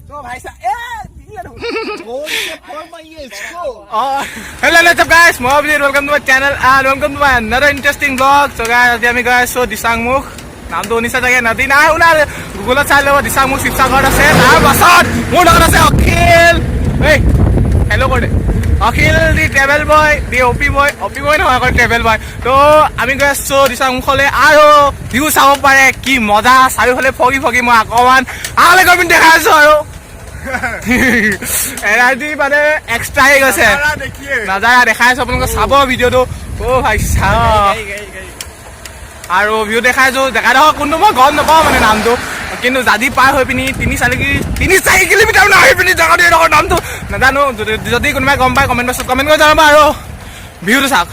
तो भाई साहब hello what's up guys Mohabir welcome to my channel and welcome to my another interesting vlog so guys আজি আমি guys so Disangmukh নামটো শুনিছা চাগে নদী নাই শুনা গুগলত চাই ল'ব Disangmukh শিৱসাগৰত আছে তাৰ পাছত মোৰ লগত আছে অখিল এই হেল্ল' কৈ দে অখিল দি ট্ৰেভেল বয় দি অপি বয় নহয় কয় ট্ৰেভেল বয় তো আমি গৈ আছো Disangmukhলৈ আৰু ভিউ চাব পাৰে কি মজা চাৰিওফালে ফগি মই অকমান আগলৈ গৈ পিনে দেখাই আছো আৰু এনাৰ্জি মানে এক্সট্ৰা হৈ গৈছে নাজাৰা দেখাই আছো আপোনালোকে চাব ভিডিঅ'টো অ ভাই চাওক আৰু ভিউ দেখাইছো জেগাডোখৰ কোনটো মই গম নাপাওঁ মানে নামটো কিন্তু জাদি পাৰ হৈ পিনি 3-4 কিলোমিটাৰ মান আহি পিনি জেগাডোখৰ নামটো নাজানো যদি কোনোবাই গম পায় কমেণ্ট বক্সত কমেণ্ট কৰি জনাবা আৰু ভিউটো চাওক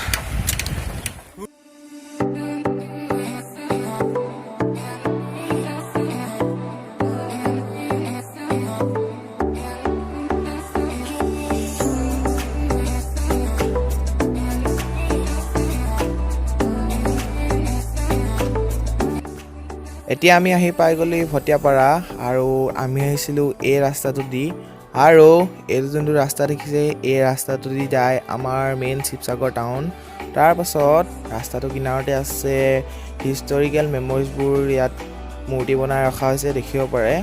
এতিয়া আমি আহি পাই গ'লি ভটিয়াপাৰা আৰু আমি আহিছিলোঁ এই ৰাস্তাটো দি আৰু এই যোনটো ৰাস্তা দেখিছে এই ৰাস্তাটো দি যায় আমাৰ মেইন শিৱসাগৰ টাউন তাৰ পাছত ৰাস্তাটো কিনাৰতে আছে হিষ্টৰিকেল মেমৰিজবোৰ ইয়াত মূৰ্তি বনাই ৰখা হৈছে দেখিব পাৰে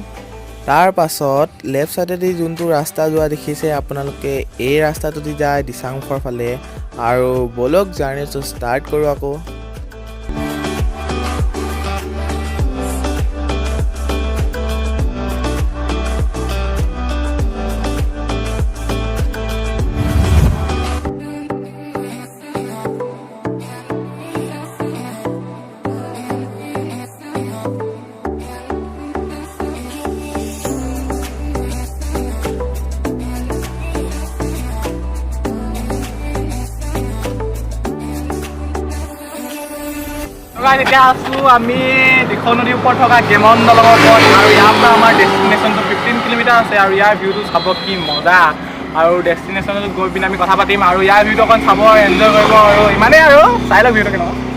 তাৰ পাছত লেফ্ট সাইডেদি যোনটো ৰাস্তা যোৱা দেখিছে আপোনালোকে এই ৰাস্তাটো দি যায় Disangmukhৰ ফালে আৰু বলক জাৰ্নিটো ষ্টাৰ্ট কৰোঁ আকৌ এতিয়া আছো আমি দিখৌ নদীৰ ওপৰত থকা গেমন দলঙৰ ওপৰত আৰু ইয়াৰ পৰা আমাৰ ডেষ্টিনেশ্যনটো 15 কিলোমিটাৰ আছে আৰু ইয়াৰ ভিউটো চাব কি মজা আৰু ডেষ্টিনেশ্যনত গৈ পিনে আমি কথা পাতিম আৰু ইয়াৰ ভিউটো অকণ চাব এনজয় কৰিব আৰু ইমানেই আৰু চাই লওক ভিউটো কেনেকুৱা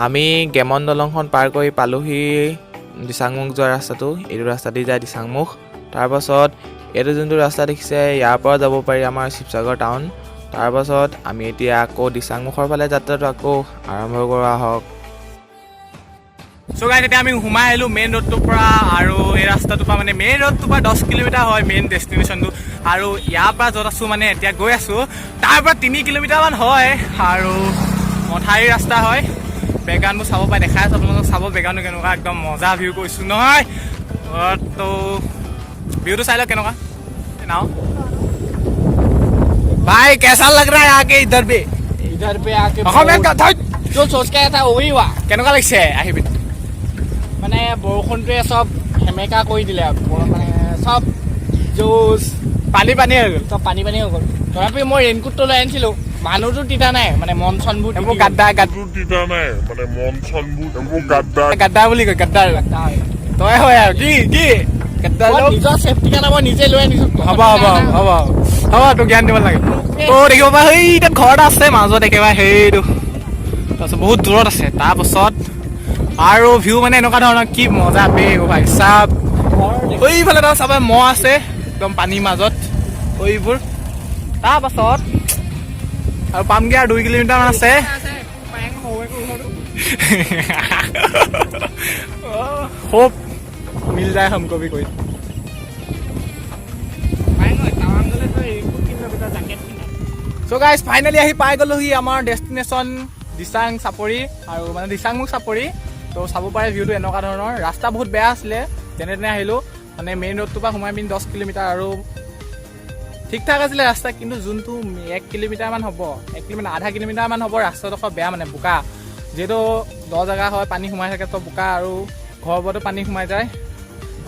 আমি গেমন দলংখন পাৰ কৰি পালোহি Disangmukh যোৱা ৰাস্তাটো এইটো ৰাস্তা দি যায় Disangmukh তাৰ পাছত এইটো যোনটো ৰাস্তা দেখিছে ইয়াৰ পৰা যাব পাৰি আমাৰ শিৱসাগৰ টাউন তাৰ পাছত আমি এতিয়া আকৌ Disangmukhৰ ফালে যাত্ৰাটো আকৌ আৰম্ভ কৰা হওক সো গাইজ এতিয়া আমি সোমাই আহিলো মেইন ৰোডটোৰ পৰা আৰু এই ৰাস্তাটোৰ পৰা মানে মেইন ৰোডটোৰ পৰা 10 কিলোমিটাৰ হয় মেইন ডেষ্টিনেশ্যনটো আৰু ইয়াৰ পৰা য'ত আছো মানে এতিয়া গৈ আছো তাৰ পৰা 3 কিলোমিটাৰ মান হয় আৰু মথাৰি ৰাস্তা হয় বেকগ্ৰাউণ্ডবোৰ চাব পাই দেখাই আছো আপোনালোকক চাব বেকগ্ৰাউণ্ডটো কেনেকুৱা একদম মজা ভিউ কৈছো নহয় তো ভিউটো চাই লওক কেনেকুৱা নাও भाई कैसा लग रहा है आके इधर पे आके जो सोच के आया था वही हुआ কেনেকুৱা লাগিছে আহি পিনে মানে বৰষুণটোৱে সব হেমেকা কৰি দিলে মানে সব জোজ পানী হৈ গ'ল সব পানী হৈ গ'ল তথাপি মই ৰেইনকোটটো লৈ আনিছিলোঁ মানুহটো তিতা নাই মানে মন চনবোৰ এইবোৰ গাদ্দাৰ বুলি কয় গাদ্দাৰ তই হয় আৰু কি গাদ্দাৰ নিজৰ চেফটি কাৰণে মই নিজে লৈ আনিছোঁ হ'ব তোক জ্ঞান দিব লাগে তো দেখিব পাৰা সেই তাত ঘৰ এটা আছে মাজত একেবাৰে সেইটো তাৰপিছত বহুত দূৰত আছে তাৰপাছত আৰু ভিউ মানে এনেকুৱা ধৰণৰ কি মজা বে ভাই চাব এইফালে তাৰ চাব মহ আছে একদম পানীৰ মাজত এইবোৰ তাৰপাছত আৰু পামগে আৰু 2 কিলোমিটাৰ মান আছে होप मिल जाए हमको भी कोई सो गाइस फाइनली আহি পাই গ'লোহি আমাৰ ডেষ্টিনেশ্যন দিচাং চাপৰি আৰু মানে Disangmukh চাপৰি তো চাব পাৰে ভিউটো এনেকুৱা ধৰণৰ ৰাস্তা বহুত বেয়া আছিলে যেনে তেনে আহিলোঁ মানে মেইন ৰোডটোৰ পৰা সোমাই পিনি 10 কিলোমিটাৰ আৰু ঠিক ঠাক আছিলে ৰাস্তা কিন্তু যোনটো 1 কিলোমিটাৰ মান হ'ব 1 কিলোমিটাৰ আধা কিলোমিটাৰ মান হ'ব ৰাস্তাডোখৰ বেয়া মানে বোকা যেহেতু দ জেগা হয় পানী সোমাই থাকে তো বোকা আৰু ঘৰবোৰতো পানী সোমাই যায়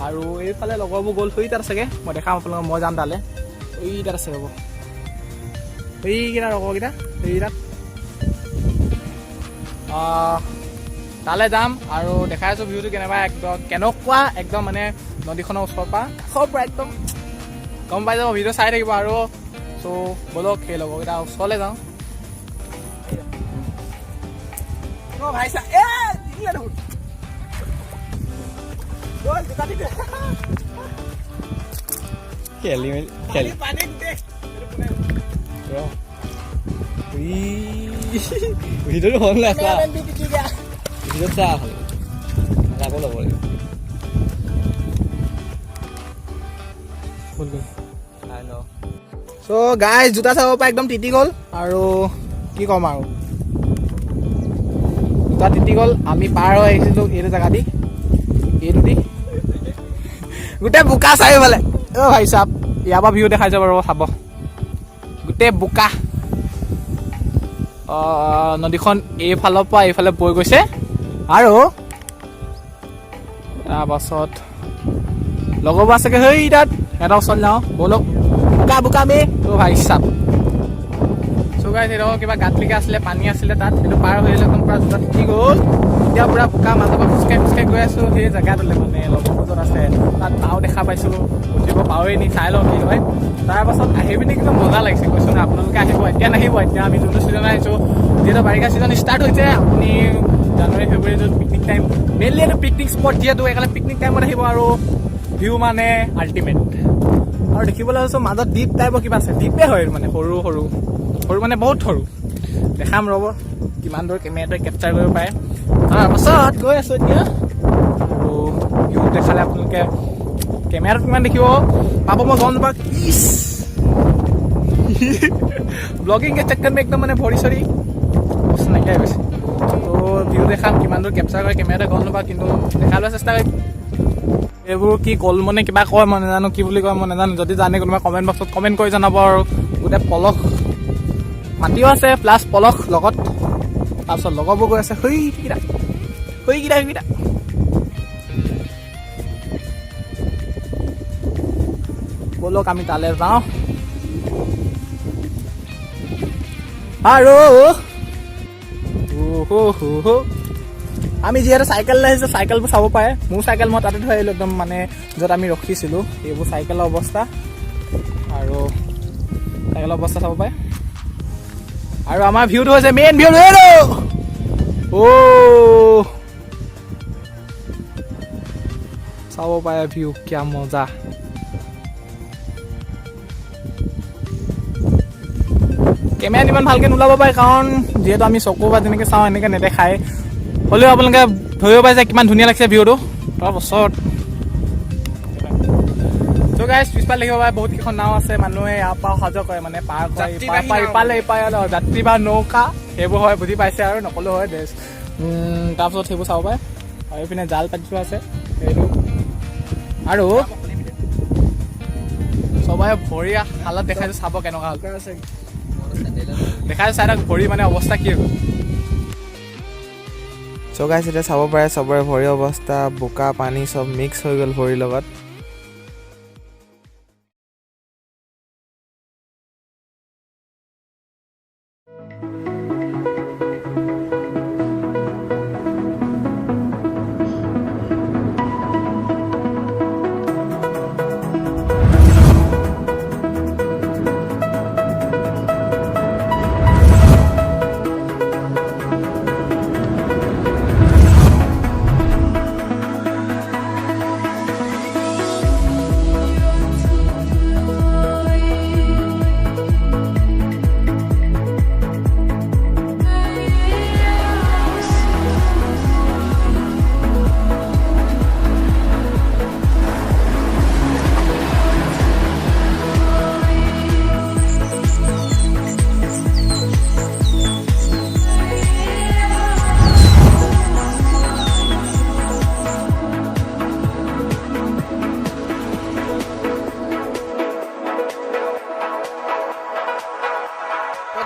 আৰু এইফালে লগৰবোৰ গ'ল হৈ তাত আছেগে মই দেখাম আপোনালোকক মই যাম তালে এই তাত আছে হ'ব সেইকেইটা ৰকৰকেইটা সেইকেইটাত তালৈ যাম আৰু দেখাই আছোঁ ভিউটো কেনেকুৱা একদম মানে নদীখনৰ ওচৰৰ পৰা একদম গম পাই যাব ভিডিঅ' চাই থাকিব আৰু চ' ব'লক সেই লগৰকেইটা ওচৰলৈ যাওঁ খেলি ভিডিঅ'টো হ'ল নাই ভিডিঅ'ত চা হ'ল আকৌ ল'ব লাগিব চ' গাইজ জোতা চাব পৰা একদম তিতি গ'ল আৰু কি ক'ম আৰু জোতা তিতি গ'ল আমি পাৰ হৈ আহিছিলোঁ এইটো জেগা দি এইটো দি গোটেই বোকা চাৰিওফালে অ' ভাই চাপ ইয়াৰ পৰা ভিউ দেখাই যাব ৰ'ব চাব গোটেই বোকা নদীখন এইফালৰ পৰা এইফালে বৈ গৈছে আৰু তাৰপাছত লগৰবোৰ আছেগৈ সেই তাত এটা ওচৰত যাওঁ ব'লক বোকা বোকা মে অ' ভাই চাপ চ' গাইজ সেইটো কিবা গাঁতলিকা আছিলে পানী আছিলে তাত সেইটো পাৰ হৈ আহিলে একদম পূৰা জোতা তিতি গ'ল এতিয়া পূৰা বোকা মাজৰ পৰা খোজকাঢ়ি গৈ আছোঁ সেই জেগাটোলৈ মানে লগৰবোৰ য'ত আছে তাত নাও দেখা পাইছোঁ উঠিব পাৰোৱেই নি চাই লওঁ কি হয় তাৰপাছত আহি পিনি কিন্তু মজা লাগিছে কৈছোঁ না আপোনালোকে আহিব এতিয়া নাহিব এতিয়া আমি যোনটো ছিজনত আহিছোঁ যিহেতু বাৰিষা ছিজন ষ্টাৰ্ট হৈছে আপুনি জানুৱাৰী ফেব্ৰুৱাৰী য'ত পিকনিক টাইম মেইনলি এইটো পিকনিক স্পট যিহেতু সেইকাৰণে পিকনিক টাইমত আহিব আৰু ভিউ মানে আল্টিমেট আৰু দেখিবলৈ হৈছোঁ মাজত দ্বীপ টাইপৰ কিবা আছে দ্বীপে হয় মানে সৰু সৰু মানে বহুত সৰু দেখাম ৰ'ব কিমান দূৰ কেমেৰাটোৱে কেপচাৰ কৰিব পাৰে তাৰপাছত গৈ আছোঁ এতিয়া আৰু ভিউ দেখালে আপোনালোকে কেমেৰাটোত কিমান দেখিব পাব মই গম নাপাওঁ ইছ ব্লগিং के चक्कर में एकदम মানে ভৰি চৰি বস্তু নাইকিয়া হৈ গৈছে তো ভিউ দেখাম কিমান দূৰ কেপচাৰ কৰে কেমেৰাতে গম নাপাওঁ কিন্তু দেখাবলৈ চেষ্টা কৰিম এইবোৰ কি কল মানে কিবা কয় মই নাজানো কি বুলি কয় মই নাজানো যদি জানে কোনোবা কমেণ্ট বক্সত কমেণ্ট কৰি জনাব আৰু গোটেই পলস মাটিও আছে প্লাছ পলস লগত তাৰপিছত লগৰবোৰ গৈ আছে সেইকেইটা ব'লক আমি তালৈ যাওঁ আৰু আমি যিহেতু চাইকেল লৈ আহিছোঁ চাইকেলবোৰ চাব পাৰে মোৰ চাইকেল মই তাতে থৈ আহিলোঁ একদম মানে য'ত আমি ৰখিছিলোঁ এইবোৰ চাইকেলৰ অৱস্থা আৰু চাইকেলৰ অৱস্থা চাব পাৰে আৰু আমাৰ ভিউটো হৈছে মেইন ভিউ চাব পাৰে ভিউ কিয় মজা কেমেৰাত ইমান ভালকৈ নোলাব পাৰে কাৰণ যিহেতু আমি চকু বা যেনেকৈ চাওঁ এনেকৈ নেদেখায় হ'লেও আপোনালোকে ধৰিব পাৰে যে কিমান ধুনীয়া লাগিছে ভিউটো তাৰপাছত ত' গাইজ পিছফালে দেখিব পাৰে বহুত কেইখন নাও আছে মানুহে ইয়াৰ পৰা অহা যোৱা কৰে মানে পাৰ কৰে ইপালে যাত্ৰী বা নৌকা সেইবোৰ হয় বুজি পাইছে আৰু নকলেও হয় তাৰপিছত সেইবোৰ চাব পাৰে আৰু এইপিনে জাল পাতি থোৱা আছে সেইটো আৰু চবৰে ভৰি হালত দেখাইছোঁ চাব কেনেকুৱা হ'ল দেখাইছোঁ চাইডত ভৰি মানে অৱস্থা কি হ'ল চ' গাইজ এতিয়া চাব পাৰে চবৰে ভৰি অৱস্থা বোকা পানী চব মিক্স হৈ গ'ল ভৰিৰ লগত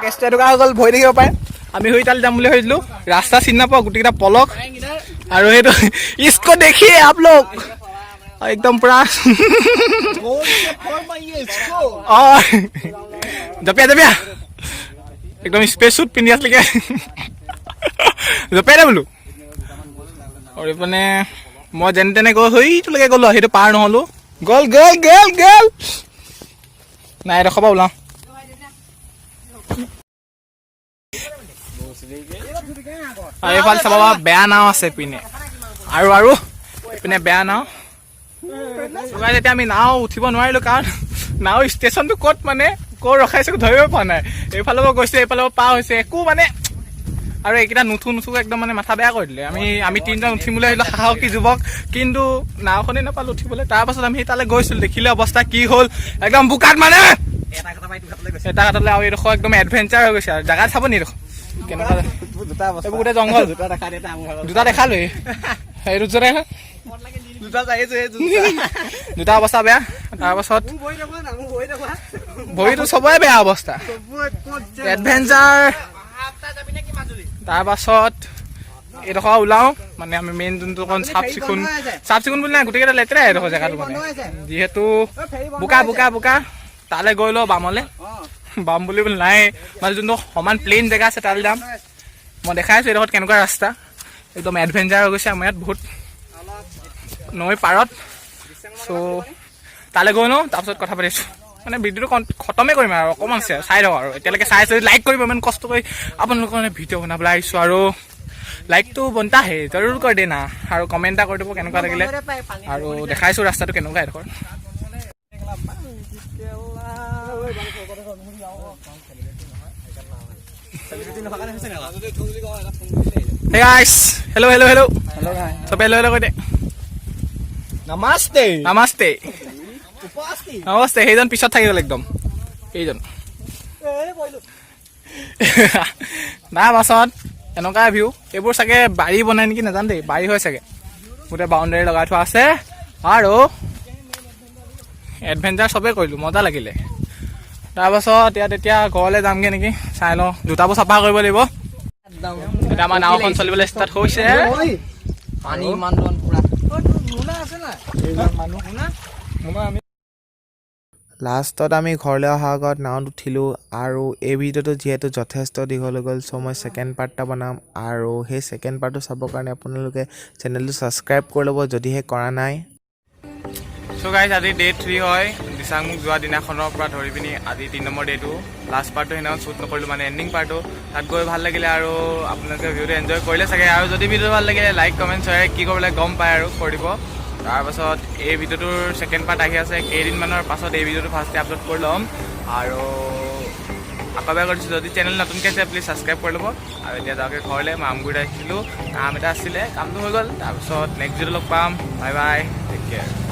কেছটো এনেকুৱা হৈ গ'ল ভৰি দেখিব পাৰে আমি হৈ তালৈ যাম বুলি ভাবিছিলোঁ ৰাস্তা চিনি নাপাওঁ গোটেইকেইটা পলক আৰু সেইটো ইস্কো দেখিয়ে आप लोग একদম পুৰা জপিয়া একদম স্পেচ শ্বুট পিন্ধি আছিলেগে জপাই দে বোলো আৰু মানে মই যেনে তেনে গৈ সেইটোলৈকে গ'লো সেইটো পাৰ নহ'লো গ'ল নাই এডোখৰ পৰা ওলাওঁ আৰু এইফালে চাব বেয়া নাও আছে পিনে আৰু পিনে বেয়া নাও এতিয়া আমি নাও উঠিব নোৱাৰিলো কাৰণ নাও ষ্টেচনটো ক'ত মানে ক'ত ৰখাইছে ধৰিব পৰা নাই এইফালৰ পৰা গৈছে এইফালৰ পৰা পাৰ হৈছে একো মানে আৰু এইকেইটা নুঠো একদম মানে মাথা বেয়া কৰি দিলে আমি তিনিজন উঠিম বুলি আহিলোঁ সাহসী যুৱক কিন্তু নাওখনেই নাপালোঁ উঠিবলৈ তাৰপাছত আমি তালৈ গৈছিলোঁ দেখিলে অৱস্থা কি হ'ল একদম বোকাত মানে এটা কাটলৈ আৰু এইডোখৰ একদম এডভেঞ্চাৰ হৈ গৈছে আৰু জেগা চাব নি এইডোখৰ কেনেকুৱা এইবোৰ গোটেই জংঘল দুটা দেখালোৱেই সেইটো দুটা অৱস্থা বেয়া তাৰপাছত ভৰিটো চবৰে বেয়া অৱস্থা এডভেঞ্চাৰ তাৰপাছত এইডোখৰ ওলাওঁ মানে আমি মেইন যোনটো অকণ চাফ চিকুণ বুলি নাই গোটেইকেইটা লেতেৰা এইডোখৰ জেগাটো মানে যিহেতু বোকা তালৈ গৈ লওঁ বাম বুলি নাই মানে যোনটো সমান প্লেইন জেগা আছে তালৈ যাম মই দেখাই আছোঁ এইডোখৰত কেনেকুৱা ৰাস্তা একদম এডভেঞ্চাৰ হৈ গৈছে আমাৰ ইয়াত বহুত নৈ পাৰত চ' তালৈ গৈ লওঁ তাৰপিছত কথা পাতিছোঁ মানে ভিডিঅ'টো খতমেই কৰিম আৰু অকণমান চাই লওঁ আৰু এতিয়ালৈকে চাই আছোঁ লাইক কৰিব ইমান কষ্ট কৰি আপোনালোকৰ কাৰণে ভিডিঅ' বনাবলৈ আহিছোঁ আৰু লাইকটো বনতা হে জৰুৰ কৰি দে না আৰু কমেণ্ট এটা কৰি দিব কেনেকুৱা লাগিলে আৰু দেখাইছোঁ ৰাস্তাটো কেনেকুৱা এডোখৰ Hey guys, hello. Sobe hello কৈ দে Namaste. সেইজন পিছত থাকি গ'ল একদম এইজন না পাছত এনেকুৱা ভিউ এইবোৰ চাগে বাৰী বনাই নেকি নাজানো দেই বাৰী হয় চাগে গোটেই বাউণ্ডাৰী লগাই থোৱা আছে আৰু এডভেঞ্চাৰ চবেই কৰিলোঁ মজা লাগিলে তাৰপাছত এতিয়া ঘৰলৈ যামগৈ নেকি চাই লওঁ জোতাবোৰ চাফা কৰিব লাগিব এতিয়া আমাৰ নাওখন চলিবলৈ ষ্টাৰ্ট হৈছে পানী ইমান পুৰা লাষ্টত আমি ঘৰলৈ অহাৰ আগত নাৱত উঠিলোঁ আৰু এই ভিডিঅ'টো যিহেতু যথেষ্ট দীঘল হৈ গ'ল চ' মই ছেকেণ্ড পাৰ্ট এটা বনাম আৰু সেই ছেকেণ্ড পাৰ্টটো চাবৰ কাৰণে আপোনালোকে চেনেলটো ছাবস্ক্ৰাইব কৰি ল'ব যদিহে কৰা নাই চ' গাইজ আজি ডে 3 হয় দিচাংমুখ যোৱা দিনাখনৰ পৰা ধৰি পিনি আজি 3 নম্বৰ ডেটো লাষ্ট পাৰ্টটো সেইদিনাখন শ্বুট নকৰিলোঁ মানে এণ্ডিং পাৰ্টটো তাত গৈ ভাল লাগিলে আৰু আপোনালোকে ভিডিঅ'টো এনজয় কৰিলে চাগে আৰু যদি ভিডিঅ'টো ভাল লাগিলে লাইক কমেণ্ট শ্বেয়াৰ কি কৰিব লাগে গম পায় আৰু কৰি দিব তাৰপাছত এই ভিডিঅ'টোৰ ছেকেণ্ড পাৰ্ট আহি আছে কেইদিনমানৰ পাছত এই ভিডিঅ'টো ফাৰ্ষ্টে আপলোড কৰি ল'ম আৰু আকৌ এবাৰ কৰিছোঁ যদি চেনেল নতুনকৈ আছে প্লিজ ছাবস্ক্ৰাইব কৰি ল'ব আৰু এতিয়া যাওঁগৈ ঘৰলৈ মই আমগুৰিত আহিছিলোঁ কাম এটা আছিলে কামটো হৈ গ'ল তাৰপিছত নেক্সট ভিডিঅ' লগ পাম বাই টেক কেয়াৰ